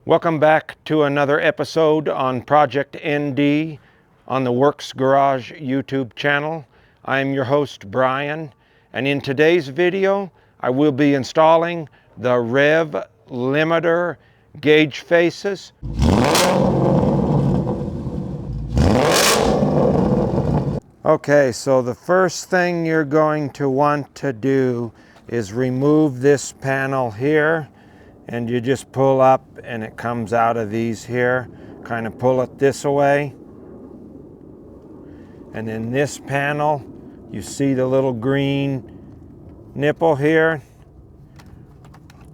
Welcome back to another episode on Project ND on the Works Garage YouTube channel. I am your host Brian, and in today's video I will be installing the Rev Limiter Gauge faces. Okay, so the first thing you're going to want to do is remove this panel here, and you just pull up and it comes out of these here. Kind of pull it this way, and then this panel, you see the little green nipple here.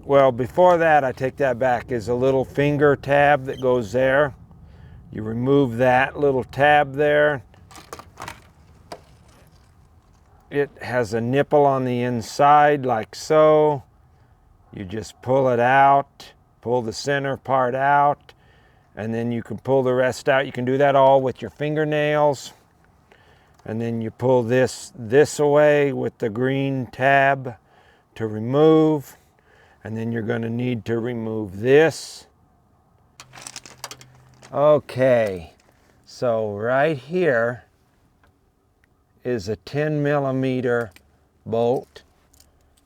Well, before that, I take that back, is a little finger tab that goes there. You remove that little tab there. It has a nipple on the inside like so. You just pull it out, pull the center part out, and then you can pull the rest out. You can do that all with your fingernails. And then you pull this away with the green tab to remove. And then you're going to need to remove this. Okay, so right here is a 10 millimeter bolt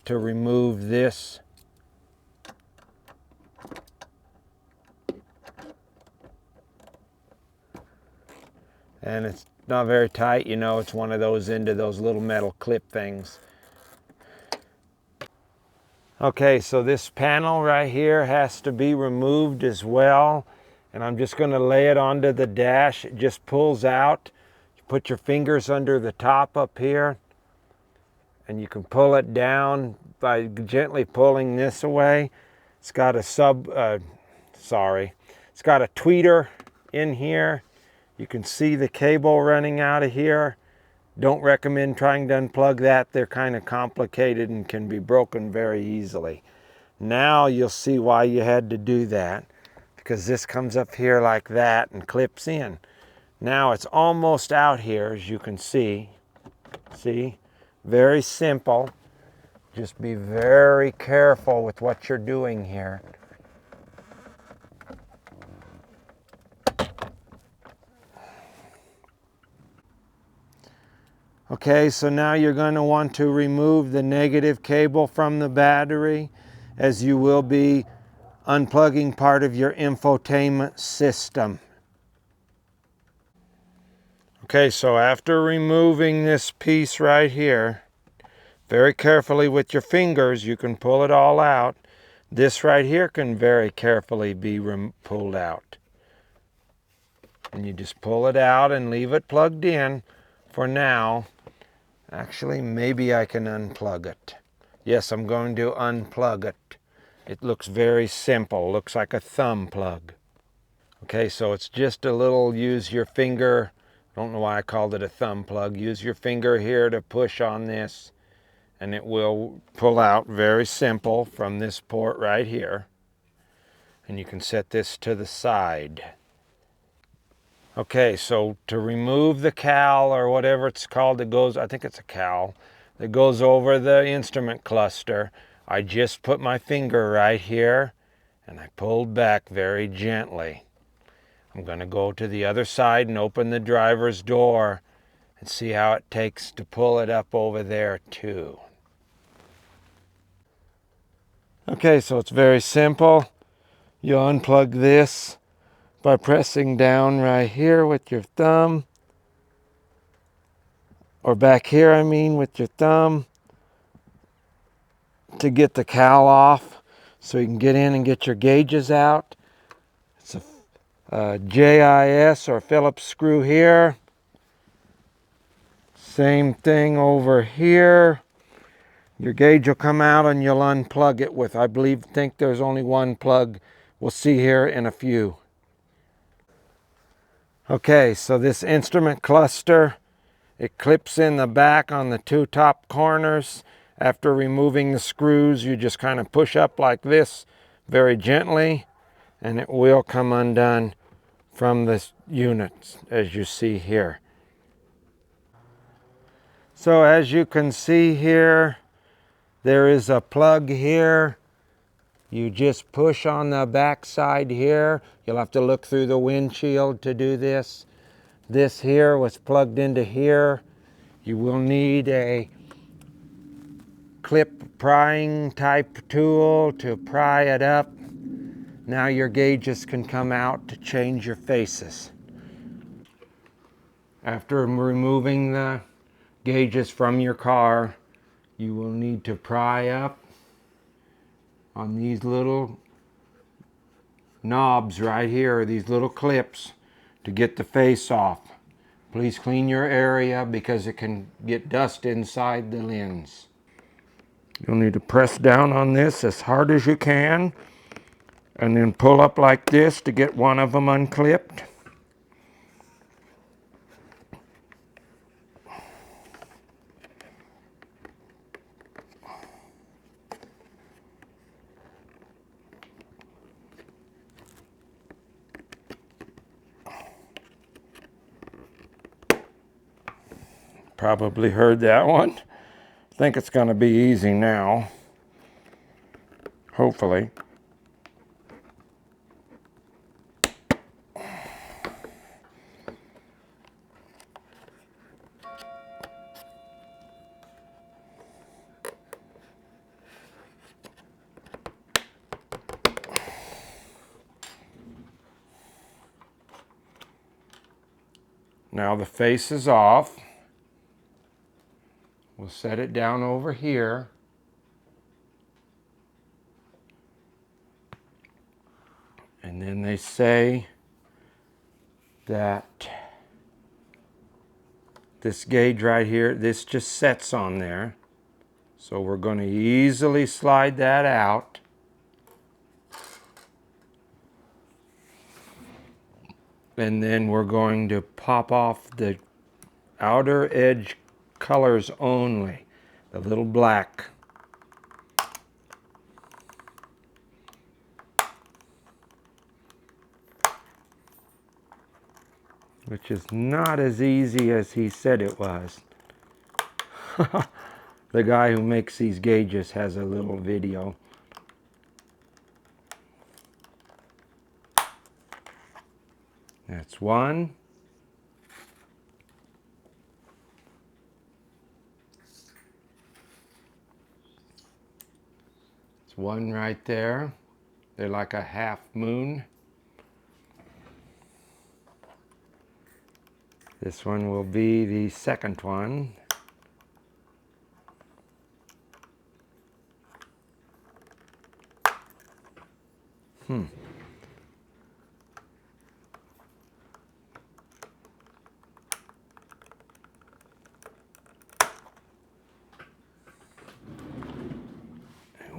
to remove this. And it's not very tight, you know, it's one of those into those little metal clip things. Okay, so this panel right here has to be removed as well. And I'm just going to lay it onto the dash. It just pulls out. You put your fingers under the top up here, and you can pull it down by gently pulling this away. It's got a it's got a tweeter in here. You can see the cable running out of here. Don't recommend trying to unplug that. They're kind of complicated and can be broken very easily. Now you'll see why you had to do that, because this comes up here like that and clips in. Now it's almost out here, as you can see. See? Very simple. Just be very careful with what you're doing here. Okay, so now you're going to want to remove the negative cable from the battery, as you will be unplugging part of your infotainment system. Okay, so after removing this piece right here, very carefully with your fingers, you can pull it all out. This right here can very carefully be pulled out. And you just pull it out and leave it plugged in for now. Actually, maybe I can unplug it. Yes, I'm going to unplug it. It looks very simple. Looks like a thumb plug. Okay, so it's just a little, use your finger. I don't know why I called it a thumb plug. Use your finger here to push on this, and it will pull out very simple from this port right here. And you can set this to the side. Okay, so to remove the cowl or whatever it's called that goes, I think it's a cowl, that goes over the instrument cluster, I just put my finger right here and I pulled back very gently. I'm going to go to the other side and open the driver's door and see how it takes to pull it up over there too. Okay, so it's very simple. You unplug this by pressing down right here with your thumb, or back here I mean with your thumb, to get the cowl off so you can get in and get your gauges out. It's a JIS or Phillips screw here. Same thing over here. Your gauge will come out and you'll unplug it with, I think there's only one plug. We'll see here in a few. Okay, so this instrument cluster, it clips in the back on the two top corners. After removing the screws, you just kind of push up like this very gently, and it will come undone from this unit, as you see here. So as you can see here, there is a plug here You just push on the back side here. You'll have to look through the windshield to do this. This here was plugged into here. You will need a clip prying type tool to pry it up. Now your gauges can come out to change your faces. After removing the gauges from your car, you will need to pry up on these little knobs right here, these little clips, to get the face off. Please clean your area because it can get dust inside the lens. You'll need to press down on this as hard as you can and then pull up like this to get one of them unclipped. Probably heard that one. I think it's going to be easy now. Hopefully. Now the face is off. We'll set it down over here. And then they say that this gauge right here, this just sets on there. So we're going to easily slide that out. And then we're going to pop off the outer edge colors only, the little black. Which is not as easy as he said it was. The guy who makes these gauges has a little video. That's one. It's one right there. They're like a half moon. This one will be the second one.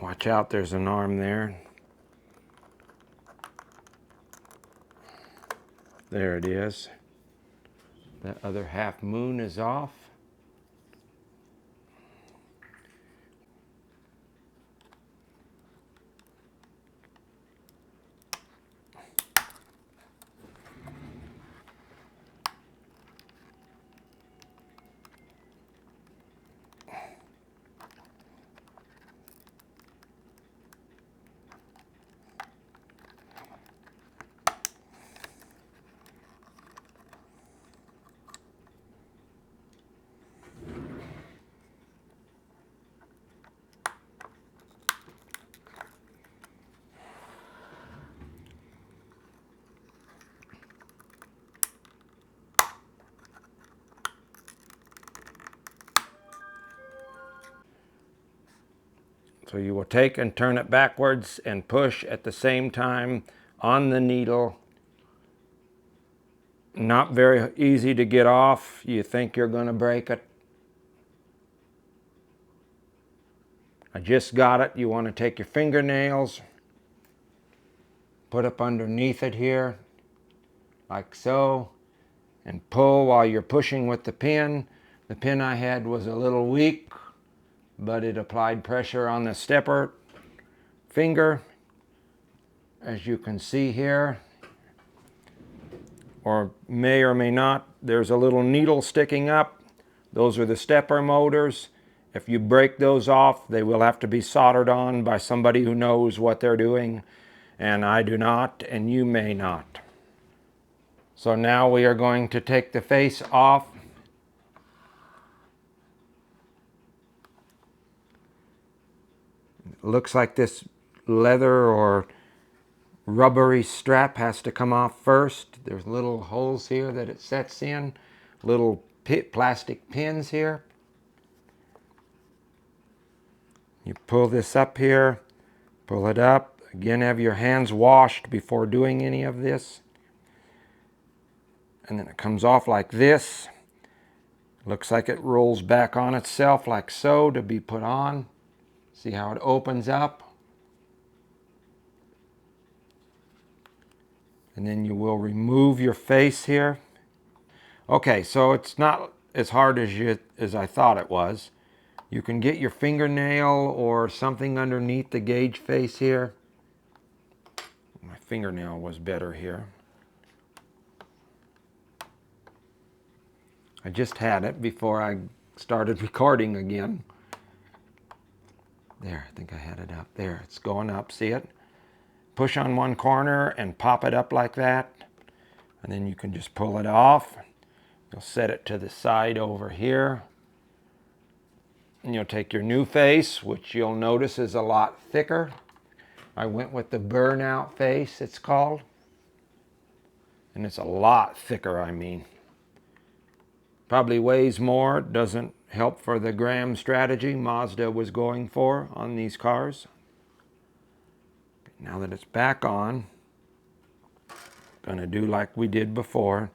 Watch out, there's an arm there. There it is. That other half moon is off. So you will take and turn it backwards and push at the same time on the needle. Not very easy to get off. You think you're going to break it. I just got it. You want to take your fingernails, put up underneath it here, like so, and pull while you're pushing with the pin. The pin I had was a little weak, but it applied pressure on the stepper finger, as you can see here, or may not. There's a little needle sticking up. Those are the stepper motors, If you break those off, they will have to be soldered on by somebody who knows what they're doing, and I do not, and you may not. So now we are going to take the face off. It looks like this leather or rubbery strap has to come off first. There's little holes here that it sets in, little plastic pins here. You pull this up here, pull it up. Again, have your hands washed before doing any of this. And then it comes off like this. Looks like it rolls back on itself like so to be put on. See how it opens up? And then you will remove your face here. Okay, so it's not as hard as I thought it was. You can get your fingernail or something underneath the gauge face here. My fingernail was better here. I just had it before I started recording again. There, I think I had it up. There, it's going up, see it? Push on one corner and pop it up like that. And then you can just pull it off. You'll set it to the side over here. And you'll take your new face, which you'll notice is a lot thicker. I went with the burnout face, it's called. And it's a lot thicker, I mean. Probably weighs more, doesn't help for the gram strategy Mazda was going for on these cars. Now that it's back on, gonna do like we did before.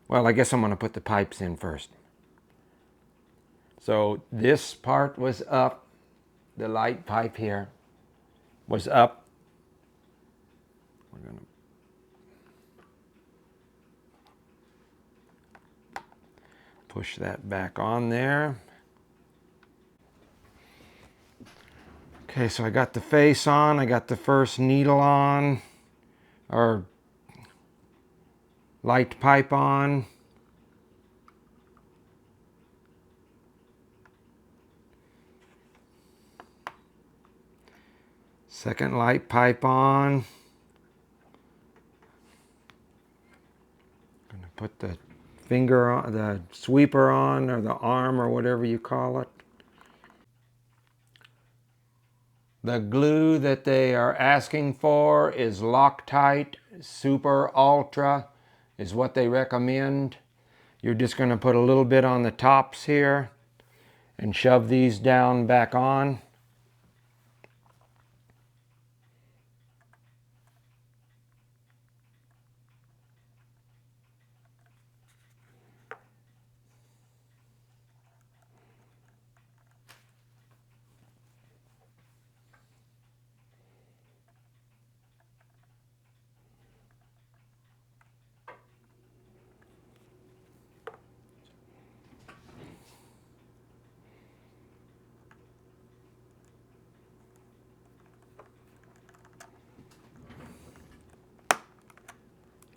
Well, I guess I'm gonna put the pipes in first. So this part was up, the light pipe here was up. We're gonna push that back on there. Okay, so I got the face on, I got the first needle on, or light pipe on. Second light pipe on. Gonna put the finger on, the sweeper on, or the arm, or whatever you call it. The glue that they are asking for is Loctite Super Ultra is what they recommend. You're just going to put a little bit on the tops here and shove these down back on.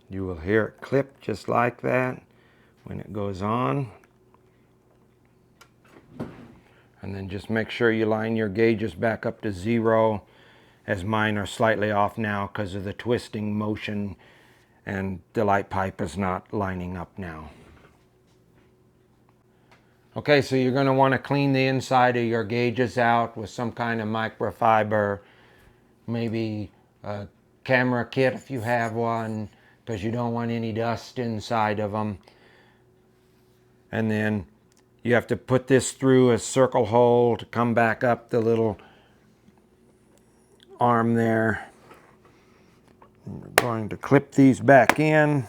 You will hear it clip just like that when it goes on. And then just make sure you line your gauges back up to 0, as mine are slightly off now because of the twisting motion, and the light pipe is not lining up now. Okay, so you're going to want to clean the inside of your gauges out with some kind of microfiber, maybe a camera kit if you have one, because you don't want any dust inside of them. And then you have to put this through a circle hole to come back up the little arm there. And we're going to clip these back in.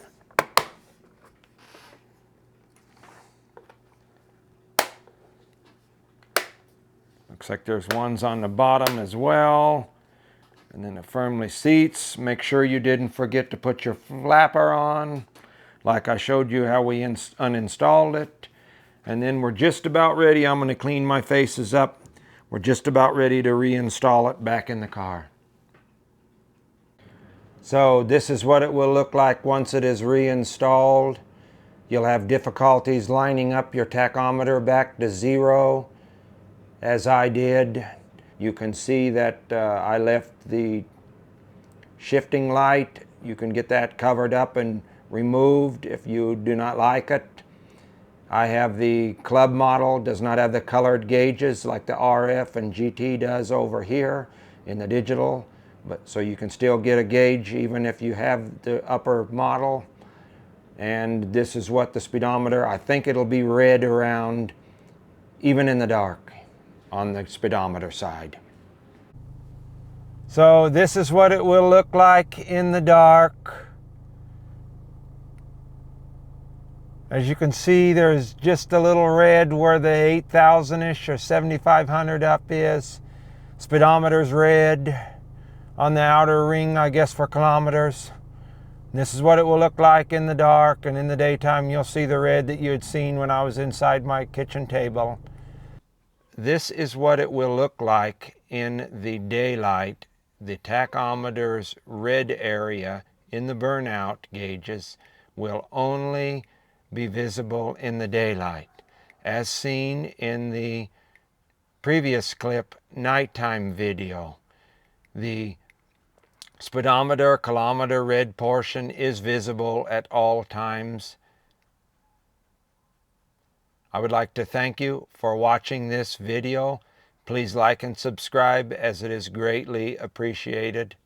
Looks like there's ones on the bottom as well. And then it firmly seats. Make sure you didn't forget to put your flapper on, like I showed you how we uninstalled it. And then we're just about ready. I'm going to clean my faces up. We're just about ready to reinstall it back in the car. So this is what it will look like once it is reinstalled. You'll have difficulties lining up your tachometer back to 0. as I did. You can see that I left the shifting light. You can get that covered up and removed if you do not like it. I have the club model, does not have the colored gauges like the RF and GT does over here in the digital, but so you can still get a gauge even if you have the upper model. And this is what the speedometer, I think it'll be red around even in the dark on the speedometer side. So this is what it will look like in the dark. As you can see, there's just a little red where the 8,000-ish or 7,500 up is. Speedometer's red on the outer ring, I guess, for kilometers. This is what it will look like in the dark, and in the daytime you'll see the red that you had seen when I was inside my kitchen table. This is what it will look like in the daylight. The tachometer's red area in the burnout gauges will only be visible in the daylight. As seen in the previous clip, nighttime video, the speedometer kilometer red portion is visible at all times. I would like to thank you for watching this video. Please like and subscribe as it is greatly appreciated.